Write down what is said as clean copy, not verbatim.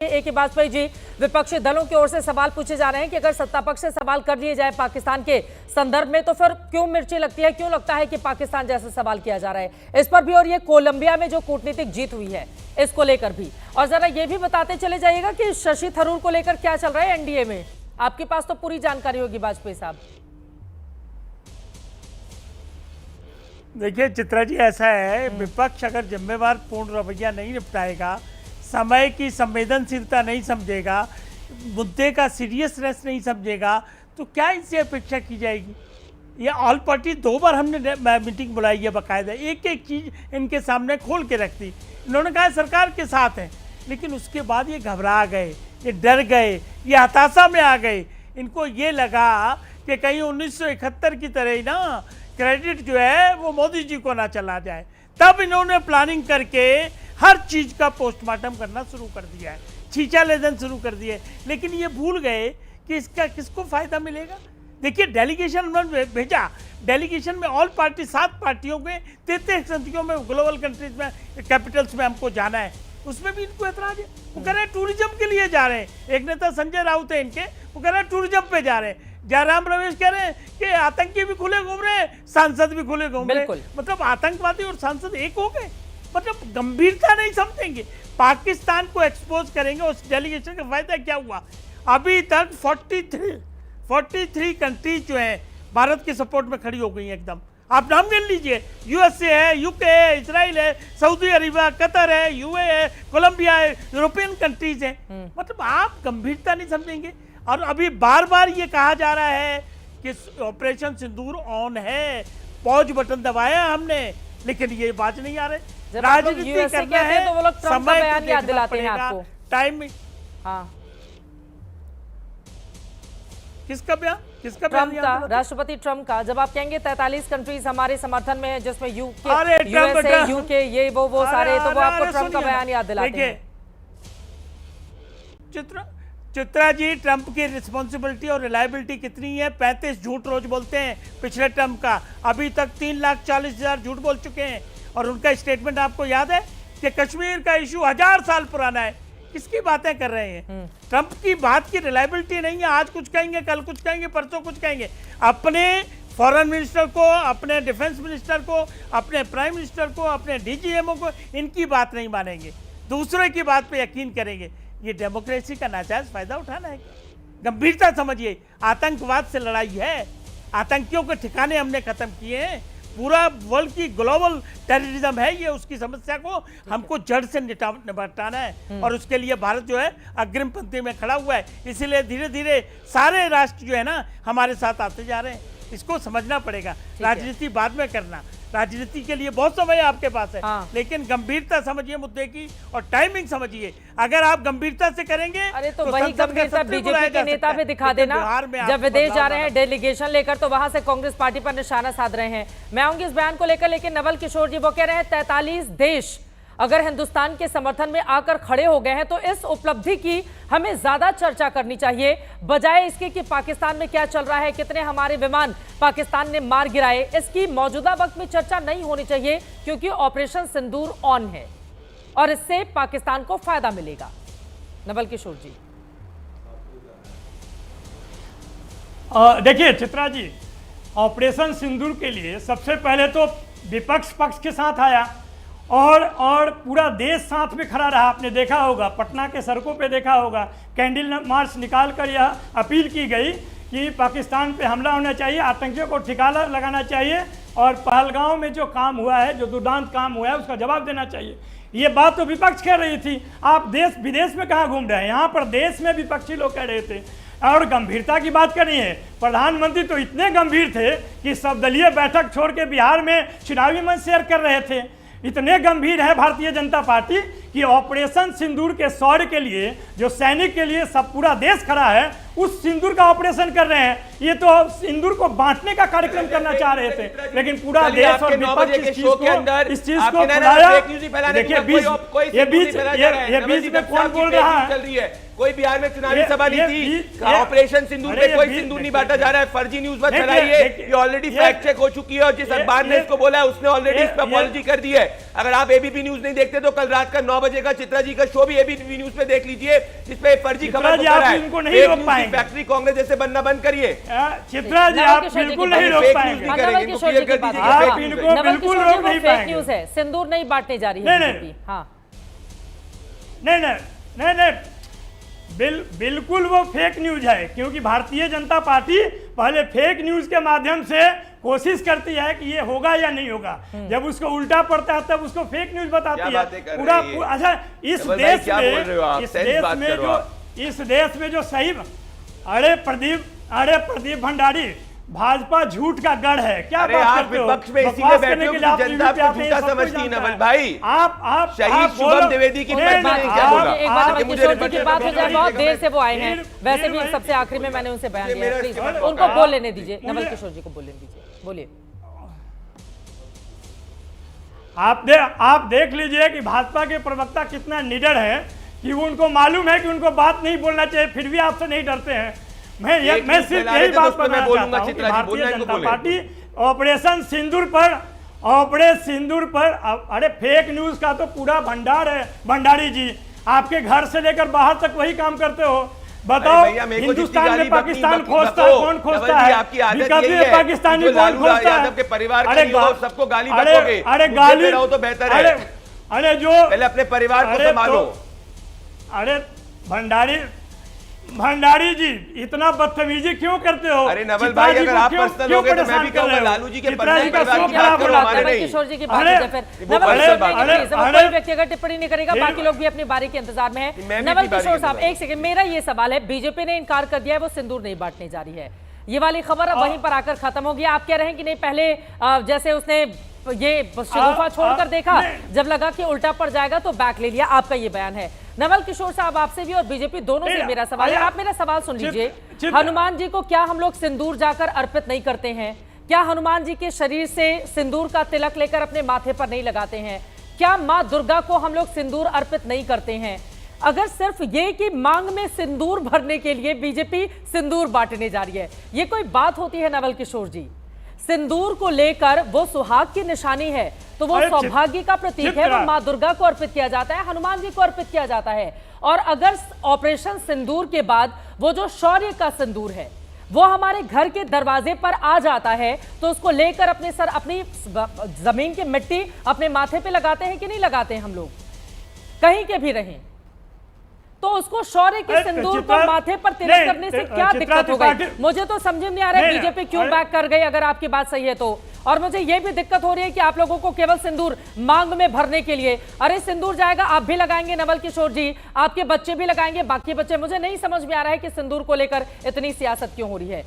ए के वाजपेयी जी, विपक्षी दलों की ओर से सवाल पूछे जा रहे हैं कि अगर सत्ता पक्ष से सवाल कर लिए जाए पाकिस्तान के संदर्भ में तो फिर क्यों मिर्ची लगती है, क्यों लगता है कि पाकिस्तान जैसे सवाल किया जा रहा है इस पर भी, और ये कोलंबिया में जो कूटनीतिक जीत हुई है इसको लेकर भी। और जरा ये भी बताते चले जाइएगा कि शशि थरूर को लेकर क्या चल रहा है एनडीए में, आपके पास तो पूरी जानकारी होगी वाजपेयी साहब। देखिए चित्रा जी, ऐसा है विपक्ष अगर जिम्मेवार पूर्ण रवैया नहीं निपटाएगा, समय की संवेदनशीलता नहीं समझेगा, मुद्दे का सीरियसनेस नहीं समझेगा, तो क्या इससे अपेक्षा की जाएगी। ये ऑल पार्टी 2 बार हमने मीटिंग बुलाई है, बाकायदा एक एक चीज़ इनके सामने खोल के रख दी। इन्होंने कहा सरकार के साथ हैं, लेकिन उसके बाद ये घबरा गए, ये डर गए, ये हताशा में आ गए। इनको ये लगा कि कहीं 1971 की तरह ही ना क्रेडिट जो है वो मोदी जी को ना चला जाए। तब इन्होंने प्लानिंग करके हर चीज़ का पोस्टमार्टम करना शुरू कर दिया है, छींचा लेदन शुरू कर दिया है। लेकिन ये भूल गए कि इसका किसको फ़ायदा मिलेगा। देखिए डेलीगेशन उन्होंने भेजा, डेलीगेशन में ऑल पार्टी 7 पार्टियों के 33 संथियों में ग्लोबल कंट्रीज में कैपिटल्स में हमको जाना है, उसमें भी इनको एतराज है। वो कह रहे हैं टूरिज्म के लिए जा रहे हैं। एक नेता संजय राउत है इनके, वो कह रहे हैं टूरिज्म पे जा रहे हैं। जयराम रमेश कह रहे हैं कि आतंकी भी खुले घूम रहे हैं, सांसद भी खुले घूम रहे हैं। मतलब आतंकवादी और सांसद एक हो गए, मतलब गंभीरता नहीं समझेंगे। पाकिस्तान को एक्सपोज करेंगे, उस डेलीगेशन का फायदा क्या हुआ। अभी तक 43 कंट्रीज जो हैं भारत के सपोर्ट में खड़ी हो गई हैं एकदम। आप नाम गिन लीजिए, यूएसए है, यूके है, इजराइल है, सऊदी अरेबिया, कतर है, यूए है, कोलंबिया है, यूरोपियन कंट्रीज हैं। मतलब आप गंभीरता नहीं समझेंगे। और अभी बार बार ये कहा जा रहा है कि ऑपरेशन सिंदूर ऑन है, पॉज बटन दबाया हमने, लेकिन ये बात नहीं आ रहे। राजनीति करना है तो वो लोग ट्रम्प का बयान याद दिलाते हैं आपको टाइम में। हाँ, किसका बयान ट्रम्प का, राष्ट्रपति ट्रम्प का, जब आप कहेंगे 43 कंट्रीज हमारे समर्थन में है जिसमें यूके, ये वो सारे, तो वो आपको ट्रम्प का बयान याद दिलाते हैं। चित्रा जी, ट्रंप की रिस्पॉन्सिबिलिटी और रिलायबिलिटी कितनी है। 35 झूठ रोज बोलते हैं पिछले ट्रंप का, अभी तक 3,40,000 झूठ बोल चुके हैं। और उनका स्टेटमेंट आपको याद है कि कश्मीर का इशू 1000 साल पुराना है। किसकी बातें कर रहे हैं। ट्रंप की बात की रिलायबिलिटी नहीं है। आज कुछ कहेंगे, कल कुछ कहेंगे, परसों कुछ कहेंगे। अपने फॉरेन मिनिस्टर को, अपने डिफेंस मिनिस्टर को, अपने प्राइम मिनिस्टर को, अपने डीजीएमओ को, इनकी बात नहीं मानेंगे, दूसरे की बात पे यकीन करेंगे। ये डेमोक्रेसी का नाजायज फायदा उठाना है। गंभीरता समझिए, आतंकवाद से लड़ाई है, आतंकियों के ठिकाने हमने खत्म किए हैं। पूरा वर्ल्ड की ग्लोबल टेररिज्म है ये, उसकी समस्या को हमको जड़ से निपटाना है। और उसके लिए भारत जो है अग्रिम पंक्ति में खड़ा हुआ है। इसीलिए धीरे धीरे सारे राष्ट्र जो है ना हमारे साथ आते जा रहे हैं। इसको समझना पड़ेगा। राजनीति बाद में करना, राजनीति के लिए बहुत समय आपके पास है। हाँ। लेकिन गंभीरता समझिए मुद्दे की और टाइमिंग समझिए। अगर आप गंभीरता से करेंगे, अरे तो वही गंभीरता बीजेपी के नेता भी दिखा देना। जब विदेश जा रहे हैं डेलीगेशन लेकर तो वहां से कांग्रेस पार्टी पर निशाना साध रहे हैं। मैं आऊंगी इस बयान को लेकर, लेकिन नवल किशोर जी वो कह रहे हैं 43 देश अगर हिंदुस्तान के समर्थन में आकर खड़े हो गए हैं तो इस उपलब्धि की हमें ज्यादा चर्चा करनी चाहिए, बजाय इसके कि पाकिस्तान में क्या चल रहा है, कितने हमारे विमान पाकिस्तान ने मार गिराए। इसकी मौजूदा वक्त में चर्चा नहीं होनी चाहिए, क्योंकि ऑपरेशन सिंदूर ऑन है और इससे पाकिस्तान को फायदा मिलेगा। नवल किशोर जी, देखिए चित्रा जी, ऑपरेशन सिंदूर के लिए सबसे पहले तो विपक्ष पक्ष के साथ आया और पूरा देश साथ में खड़ा रहा। आपने देखा होगा, पटना के सड़कों पे देखा होगा, कैंडल मार्च निकाल कर यह अपील की गई कि पाकिस्तान पे हमला होना चाहिए, आतंकियों को ठिकाना लगाना चाहिए और पहलगांव में जो काम हुआ है, जो दुर्दांत काम हुआ है, उसका जवाब देना चाहिए। ये बात तो विपक्ष कह रही थी। आप देश विदेश में कहाँ घूम रहे हैं, यहाँ पर देश में विपक्षी लोग कह रहे थे। और गंभीरता की बात करनी है, प्रधानमंत्री तो इतने गंभीर थे कि सर्वदलीय बैठक छोड़ के बिहार में चुनावी मंच शेयर कर रहे थे। इतने गंभीर है भारतीय जनता पार्टी कि ऑपरेशन सिंदूर के शौर्य के लिए, जो सैनिक के लिए सब पूरा देश खड़ा है, उस सिंदूर का ऑपरेशन कर रहे हैं। ये तो सिंदूर को बांटने का कार्यक्रम करना चाह रहे थे, लेकिन पूरा देश और विपक्ष इस चीज को फैलाया। देखिए बीच में कौन बोल रहा है, कोई बिहार में चुनावी सभा नहीं थी, ऑपरेशन सिंदूर में कोई सिंदूर नहीं बांटा जा रहा है, फर्जी न्यूज मत फैलाइए, ये ऑलरेडी फैक्ट चेक हो चुकी है और जिस अखबार ने इसको बोला है उसने ऑलरेडी इस पर अपॉलॉजी कर दी है। अगर आप एबीपी न्यूज नहीं देखते तो कल रात का 9 बजे का चित्रा जी का शो भी एबीपी न्यूज पे देख लीजिए, जिसपे फर्जी खबर फैक्ट्री कांग्रेस जैसे बनना बंद करिए। चित्रा जी आप बिल्कुल नहीं रोक पाएंगे, आप इनको बिल्कुल रोक नहीं पाएंगे। न्यूज़ है, सिंदूर नहीं बांटने जा रही है बीजेपी। हाँ नहीं, बिल्कुल वो फेक न्यूज है, क्योंकि भारतीय जनता पार्टी पहले फेक न्यूज के माध्यम से कोशिश करती है कि ये होगा या नहीं होगा, जब उसको उल्टा पड़ता है तब उसको फेक न्यूज बताती है पूरा। अच्छा, इस देश में जो सही, अरे प्रदीप भंडारी, भाजपा झूठ का गढ़ है, क्या बात करते हो? विपक्ष में इसीलिए बैठे हो कि जनता आपको झूठा समझती है नवल भाई। आप शहीद शुभम द्विवेदी की एक बार किशोर जी की बात हो जाए, बहुत देर से वो आए हैं, वैसे भी सबसे आखिरी में मैंने उनसे बयान लिया, प्लीज उनको बोल लेने दीजिए, नवल किशोर जी को बोल लेने दीजिए, बोलिए। आप देख लीजिए कि भाजपा के प्रवक्ता कितना निडर है, कि वो उनको मालूम है कि उनको बात नहीं बोलना चाहिए, फिर भी आपसे नहीं डरते हैं। मैं सिर्फ यही बात करना चाहता हूं कि भारतीय जनता पार्टी ऑपरेशन सिंदूर पर अरे फेक न्यूज का तो पूरा भंडार है। भंडारी जी, आपके घर से लेकर बाहर तक वही काम करते हो। बताओ, हिंदुस्तान में पाकिस्तान खोजता है, कौन खोजता है? पाकिस्तानी कौन खोजता है? परिवार सबको गाली बकोगे, अरे गाली तो बेहतर है। अरे जो पहले अपने परिवार को संभालो। अरे भंडारी जी, इतना बदतमीजी क्यों करते हो? अरे नवल भाई, अगर आप पर्सनल हो गए तो मैं भी कहूंगा लालू जी के पर्सनल परिवार की बात करो, हमारे नहीं। किशोर जी की बात है, फिर कोई व्यक्तिगत टिप्पणी नहीं करेगा, बाकी लोग भी अपनी बारी के इंतजार में हैं। नवल किशोर साहब, एक सेकंड, मेरा ये सवाल है, बीजेपी ने इनकार कर दिया है वो सिंदूर नहीं बांटने जा रही है, ये वाली खबर अब वहीं पर आकर खत्म होगी। आप कह रहे हैं कि नहीं, पहले जैसे उसने ये शगुफा छोड़कर देखा, जब लगा कि उल्टा पड़ जाएगा तो बैक ले लिया, आपका ये बयान है। नवल किशोर साहब, आपसे भी और बीजेपी दोनों से मेरा सवाल है, आप मेरा सवाल सुन लीजिए। हनुमान जी को क्या हम लोग सिंदूर जाकर अर्पित नहीं करते हैं? क्या हनुमान जी के शरीर से सिंदूर का तिलक लेकर अपने माथे पर नहीं लगाते हैं? क्या माँ दुर्गा को हम लोग सिंदूर अर्पित नहीं करते हैं? अगर सिर्फ ये कि मांग में सिंदूर भरने के लिए बीजेपी सिंदूर बांटने जा रही है, ये कोई बात होती है नवल किशोर जी? सिंदूर को लेकर वो सुहाग की निशानी है, तो वो सौभाग्य का प्रतीक है, वो मां दुर्गा को अर्पित किया जाता है, हनुमान जी को अर्पित किया जाता है। और अगर ऑपरेशन सिंदूर के बाद वो जो शौर्य का सिंदूर है वो हमारे घर के दरवाजे पर आ जाता है, तो उसको लेकर अपने सर, अपनी जमीन की मिट्टी अपने माथे पे लगाते हैं कि नहीं लगाते हैं? हम लोग कहीं के भी रहें तो उसको शौर्य के सिंदूर को माथे पर तिलक करने से क्या दिक्कत हो गई? मुझे तो समझ में नहीं आ रहा है बीजेपी क्यों बैक कर गई, अगर आपकी बात सही है तो। और मुझे यह भी दिक्कत हो रही है कि आप लोगों को केवल सिंदूर मांग में भरने के लिए, अरे सिंदूर जाएगा, आप भी लगाएंगे नवल किशोर जी, आपके बच्चे भी लगाएंगे, बाकी बच्चे, मुझे नहीं समझ में आ रहा है कि सिंदूर को लेकर इतनी सियासत क्यों हो रही है।